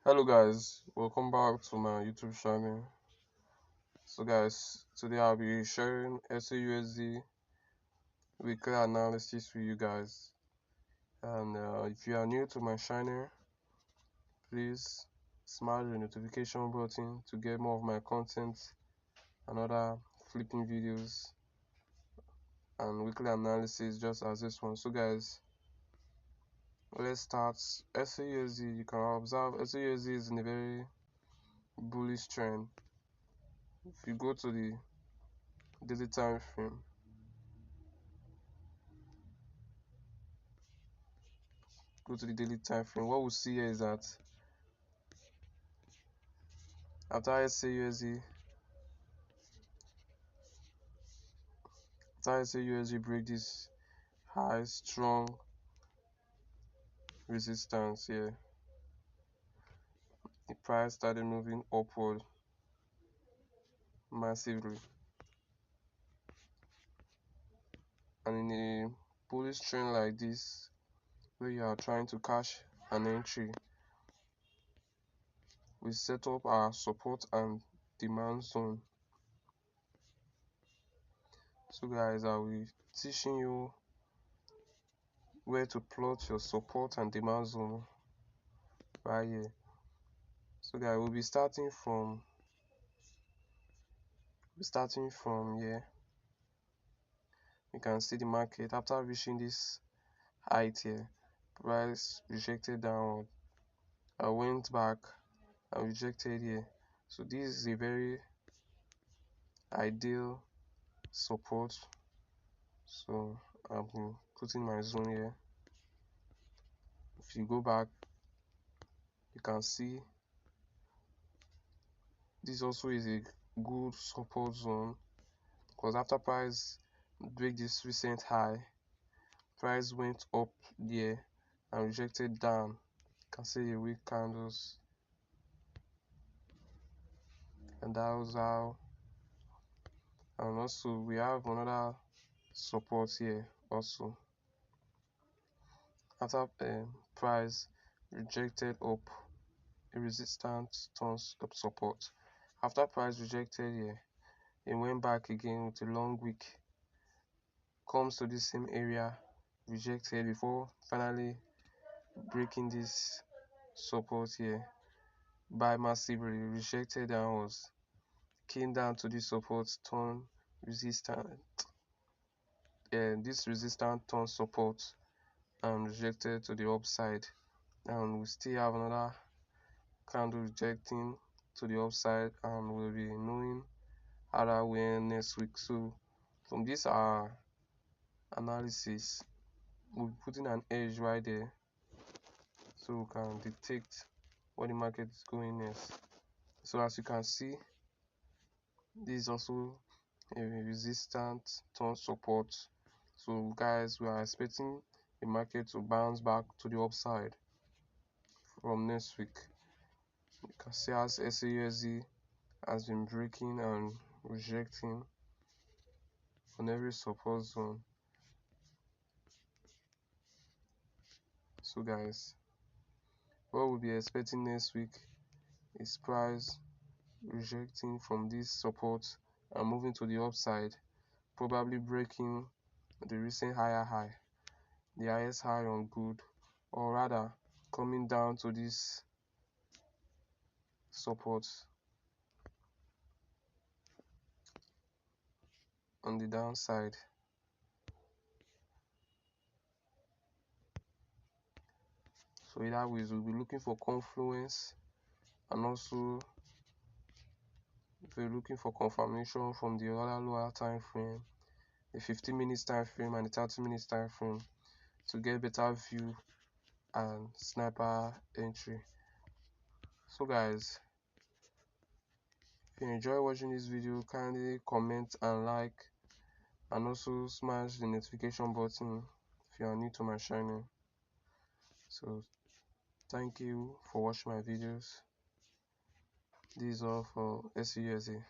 Hello guys, welcome back to my YouTube channel. So guys, today I'll be sharing XAUUSD weekly analysis with you guys. And if you are new to my channel, please smash the notification button to get more of my content and other flipping videos and weekly analysis just as this one. So guys, let's start. XAUUSD, you can observe XAUUSD is in a very bullish trend. If you go to the daily time frame, what we'll see here is that after XAUUSD break this high strong resistance here, the price started moving upward massively, and in a bullish trend like this where you are trying to cash an entry, we set up our support and demand zone. So guys, I will be teaching you where to plot your support and demand zone right here. So guys, we'll be starting from here. You can see the market after reaching this height here, price rejected downward. I went back and rejected here. So this is a very ideal support. So I'm putting my zone here. If you go back, you can see this also is a good support zone, because after price break this recent high, price went up there and rejected down. You can see the weak candles, and that was how. And also we have another support here also after price rejected up a resistance turns up support. After price rejected here, it went back again with a long wick, comes to the same area, rejected before finally breaking this support here, buy massively, rejected downwards, came down to this support, turn resistance, this resistance turn support and rejected to the upside, and we still have another candle rejecting to the upside, and we'll be knowing how that will next week. So from this analysis, we'll be putting an edge right there so we can detect what the market is going next. So as you can see, this is also a resistance turn support. So guys, we are expecting the market to bounce back to the upside from next week. You can see as XAUUSD has been breaking and rejecting on every support zone. So guys, what we'll be expecting next week is price rejecting from this support and moving to the upside, probably breaking the recent higher high, the highest high on good, or rather coming down to this support on the downside. So either ways, we'll be looking for confluence, and also if we're looking for confirmation from the other lower time frame, the 15 minutes time frame and the 30 minutes time frame, to get better view and sniper entry. So guys, if you enjoy watching this video, kindly comment and like, and also smash the notification button if you are new to my channel. So thank you for watching my videos. This is all for XAUUSD.